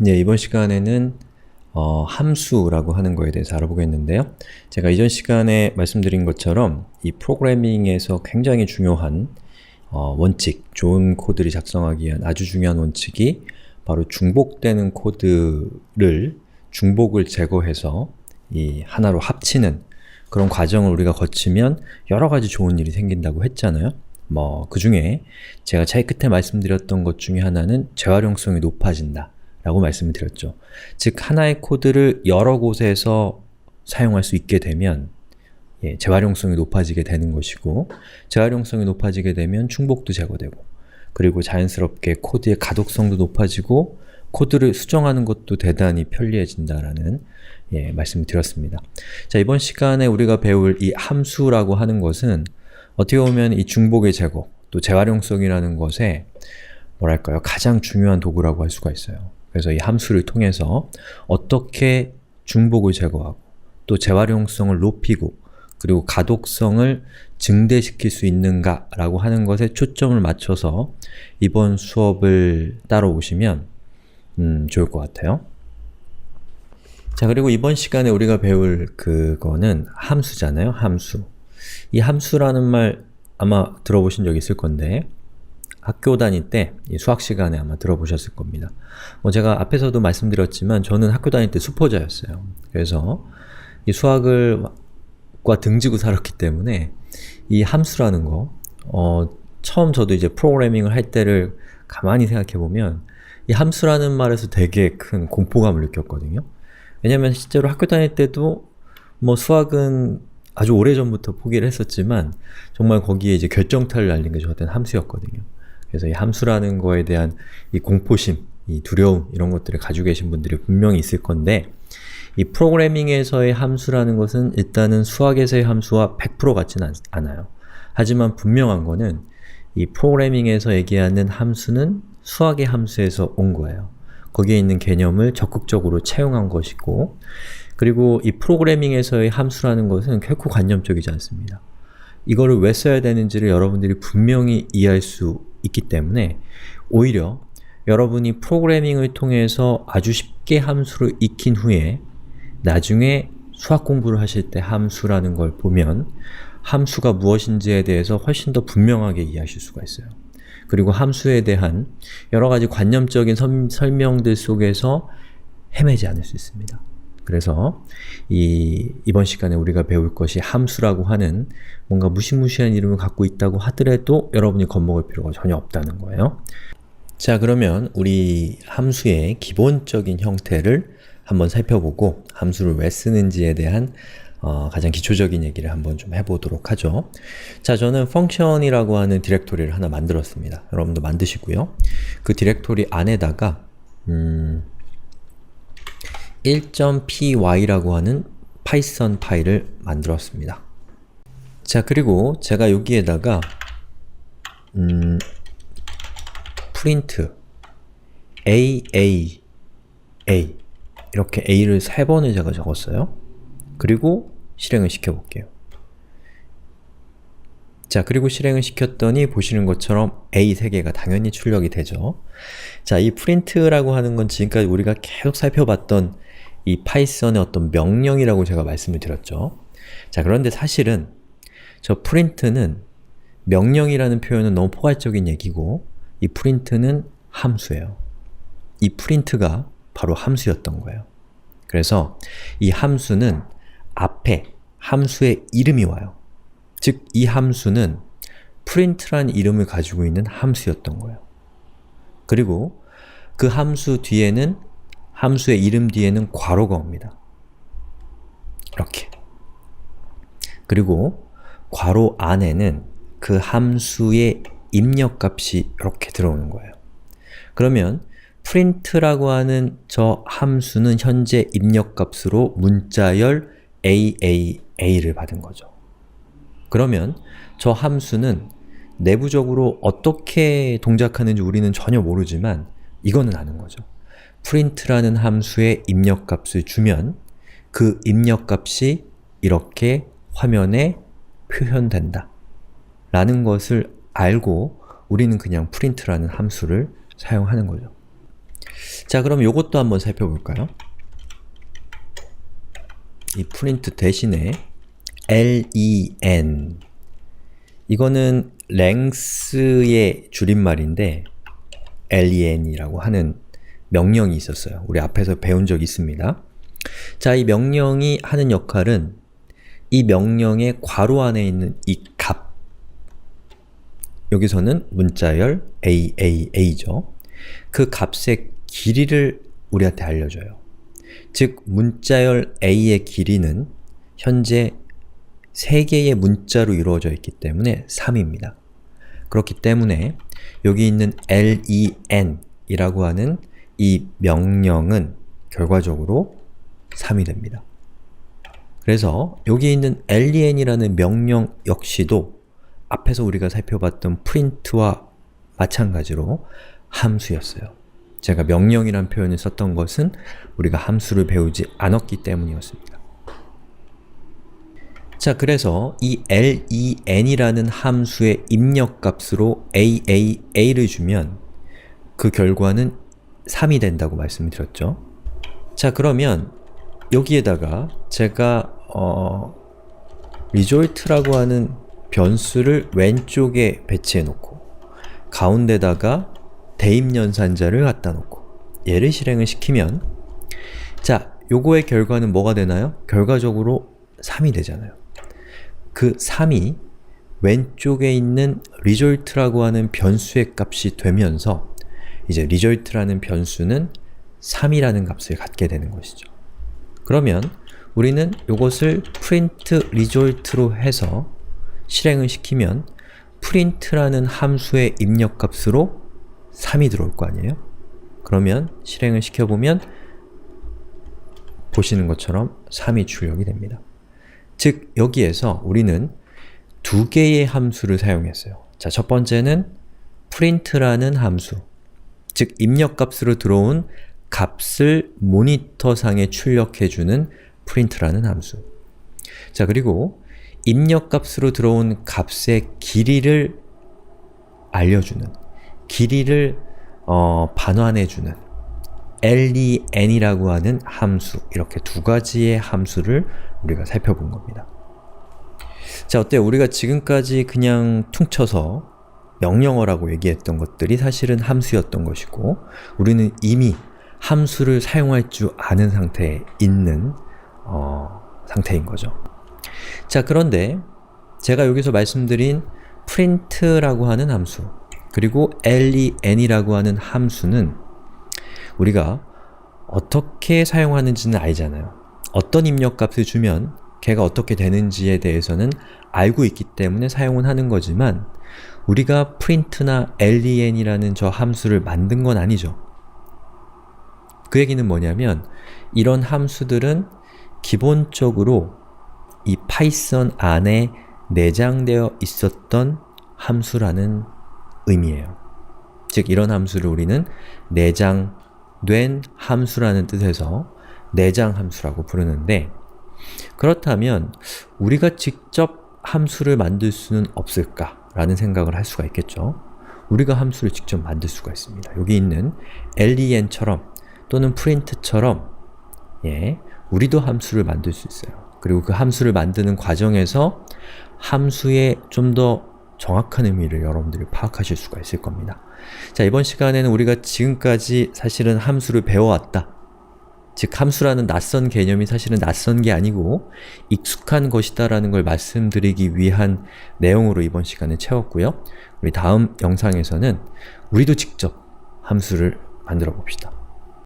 이번 시간에는 함수라고 하는 거에 대해서 알아보겠는데요. 제가 이전 시간에 말씀드린 것처럼 이 프로그래밍에서 굉장히 중요한 원칙, 좋은 코드를 작성하기 위한 아주 중요한 원칙이 바로 중복되는 코드를 중복을 제거해서 이 하나로 합치는 그런 과정을 우리가 거치면 여러 가지 좋은 일이 생긴다고 했잖아요. 그 중에 제가 제일 끝에 말씀드렸던 것 중에 하나는 재활용성이 높아진다 라고 말씀을 드렸죠. 즉, 하나의 코드를 여러 곳에서 사용할 수 있게 되면 재활용성이 높아지게 되는 것이고, 재활용성이 높아지게 되면 중복도 제거되고, 그리고 자연스럽게 코드의 가독성도 높아지고 코드를 수정하는 것도 대단히 편리해진다라는 말씀을 드렸습니다. 자, 이번 시간에 우리가 배울 이 함수라고 하는 것은 어떻게 보면 이 중복의 제거, 또 재활용성이라는 것에 뭐랄까요, 가장 중요한 도구라고 할 수가 있어요. 그래서 이 함수를 통해서 어떻게 중복을 제거하고 또 재활용성을 높이고 그리고 가독성을 증대시킬 수 있는가 라고 하는 것에 초점을 맞춰서 이번 수업을 따라오시면 좋을 것 같아요. 자, 그리고 이번 시간에 우리가 배울 그거는 함수잖아요. 함수. 이 함수라는 말 아마 들어보신 적 있을 건데 학교 다닐 때 수학 시간에 아마 들어보셨을 겁니다. 제가 앞에서도 말씀드렸지만 저는 학교 다닐 때 수포자였어요. 그래서 이 수학을 과 등지고 살았기 때문에 이 함수라는 거 처음 저도 이제 프로그래밍을 할 때를 가만히 생각해보면 이 함수라는 말에서 되게 큰 공포감을 느꼈거든요. 왜냐면 실제로 학교 다닐 때도 수학은 아주 오래전부터 포기를 했었지만 정말 거기에 이제 결정타를 날린 게 저한테는 함수였거든요. 그래서 이 함수라는 거에 대한 이 공포심, 이 두려움 이런 것들을 가지고 계신 분들이 분명히 있을 건데 이 프로그래밍에서의 함수라는 것은 일단은 수학에서의 함수와 100% 같지는 않아요. 하지만 분명한 거는 이 프로그래밍에서 얘기하는 함수는 수학의 함수에서 온 거예요. 거기에 있는 개념을 적극적으로 채용한 것이고, 그리고 이 프로그래밍에서의 함수라는 것은 결코 관념적이지 않습니다. 이거를 왜 써야 되는지를 여러분들이 분명히 이해할 수 있기 때문에 오히려 여러분이 프로그래밍을 통해서 아주 쉽게 함수를 익힌 후에 나중에 수학 공부를 하실 때 함수라는 걸 보면 함수가 무엇인지에 대해서 훨씬 더 분명하게 이해하실 수가 있어요. 그리고 함수에 대한 여러 가지 관념적인 설명들 속에서 헤매지 않을 수 있습니다. 그래서 이번 시간에 우리가 배울 것이 함수라고 하는 뭔가 무시무시한 이름을 갖고 있다고 하더라도 여러분이 겁먹을 필요가 전혀 없다는 거예요. 자, 그러면 우리 함수의 기본적인 형태를 한번 살펴보고 함수를 왜 쓰는지에 대한 가장 기초적인 얘기를 한번 좀 해보도록 하죠. 자, 저는 function이라고 하는 디렉토리를 하나 만들었습니다. 여러분도 만드시고요. 그 디렉토리 안에다가 1.py라고 하는 파이썬 파일을 만들었습니다. 자, 그리고 제가 여기에다가 print a 이렇게 a를 3번을 제가 적었어요. 그리고 실행을 시켜볼게요. 자, 그리고 실행을 시켰더니 보시는 것처럼 a 3개가 당연히 출력이 되죠. 자, 이 print라고 하는 건 지금까지 우리가 계속 살펴봤던 이 파이썬의 어떤 명령이라고 제가 말씀을 드렸죠. 자, 그런데 사실은 저 print는 명령이라는 표현은 너무 포괄적인 얘기고 이 print는 함수예요. 이 print가 바로 함수였던 거예요. 그래서 이 함수는 앞에 함수의 이름이 와요. 즉, 이 함수는 print란 이름을 가지고 있는 함수였던 거예요. 그리고 그 함수 뒤에는 함수의 이름 뒤에는 괄호가 옵니다. 이렇게. 그리고 괄호 안에는 그 함수의 입력값이 이렇게 들어오는 거예요. 그러면 print라고 하는 저 함수는 현재 입력값으로 문자열 AAA를 받은 거죠. 그러면 저 함수는 내부적으로 어떻게 동작하는지 우리는 전혀 모르지만 이거는 아는 거죠. print라는 함수의 입력값을 주면 그 입력값이 이렇게 화면에 표현된다 라는 것을 알고 우리는 그냥 print라는 함수를 사용하는 거죠. 자, 그럼 요것도 한번 살펴볼까요? 이 print 대신에 len, 이거는 length의 줄임말인데 len이라고 하는 명령이 있었어요. 우리 앞에서 배운 적이 있습니다. 자, 이 명령이 하는 역할은 이 명령의 괄호 안에 있는 이 값, 여기서는 문자열 AAA죠. 그 값의 길이를 우리한테 알려줘요. 즉, 문자열 A의 길이는 현재 3개의 문자로 이루어져 있기 때문에 3입니다. 그렇기 때문에 여기 있는 len 이라고 하는 이 명령은 결과적으로 3이 됩니다. 그래서 여기 있는 len이라는 명령 역시도 앞에서 우리가 살펴봤던 print와 마찬가지로 함수였어요. 제가 명령이란 표현을 썼던 것은 우리가 함수를 배우지 않았기 때문이었습니다. 자, 그래서 이 len이라는 함수의 입력값으로 AAA를 주면 그 결과는 3이 된다고 말씀드렸죠. 자, 그러면 여기에다가 제가 result라고 하는 변수를 왼쪽에 배치해 놓고 가운데다가 대입연산자를 갖다 놓고 얘를 실행을 시키면, 자, 요거의 결과는 뭐가 되나요? 결과적으로 3이 되잖아요. 그 3이 왼쪽에 있는 result라고 하는 변수의 값이 되면서 이제 result라는 변수는 3이라는 값을 갖게 되는 것이죠. 그러면 우리는 이것을 print result로 해서 실행을 시키면 print라는 함수의 입력값으로 3이 들어올 거 아니에요? 그러면 실행을 시켜보면 보시는 것처럼 3이 출력이 됩니다. 즉, 여기에서 우리는 2개의 함수를 사용했어요. 자, 첫 번째는 print라는 함수, 즉 입력값으로 들어온 값을 모니터상에 출력해주는 print라는 함수. 자, 그리고 입력값으로 들어온 값의 길이를 알려주는, 길이를 반환해주는 len이라고 하는 함수, 이렇게 2가지의 함수를 우리가 살펴본 겁니다. 자, 어때요? 우리가 지금까지 그냥 퉁쳐서 명령어라고 얘기했던 것들이 사실은 함수였던 것이고, 우리는 이미 함수를 사용할 줄 아는 상태에 있는 상태인 거죠. 자, 그런데 제가 여기서 말씀드린 print라고 하는 함수, 그리고 len이라고 하는 함수는 우리가 어떻게 사용하는지는 알잖아요. 어떤 입력값을 주면 걔가 어떻게 되는지에 대해서는 알고 있기 때문에 사용은 하는 거지만 우리가 print나 len이라는 저 함수를 만든 건 아니죠. 그 얘기는 뭐냐면 이런 함수들은 기본적으로 이 파이썬 안에 내장되어 있었던 함수라는 의미예요. 즉, 이런 함수를 우리는 내장된 함수라는 뜻에서 내장함수라고 부르는데, 그렇다면 우리가 직접 함수를 만들 수는 없을까? 라는 생각을 할 수가 있겠죠. 우리가 함수를 직접 만들 수가 있습니다. 여기 있는 len처럼 또는 print처럼 우리도 함수를 만들 수 있어요. 그리고 그 함수를 만드는 과정에서 함수의 좀 더 정확한 의미를 여러분들이 파악하실 수가 있을 겁니다. 자, 이번 시간에는 우리가 지금까지 사실은 함수를 배워왔다. 즉, 함수라는 낯선 개념이 사실은 낯선 게 아니고 익숙한 것이다 라는 걸 말씀드리기 위한 내용으로 이번 시간을 채웠고요. 우리 다음 영상에서는 우리도 직접 함수를 만들어 봅시다.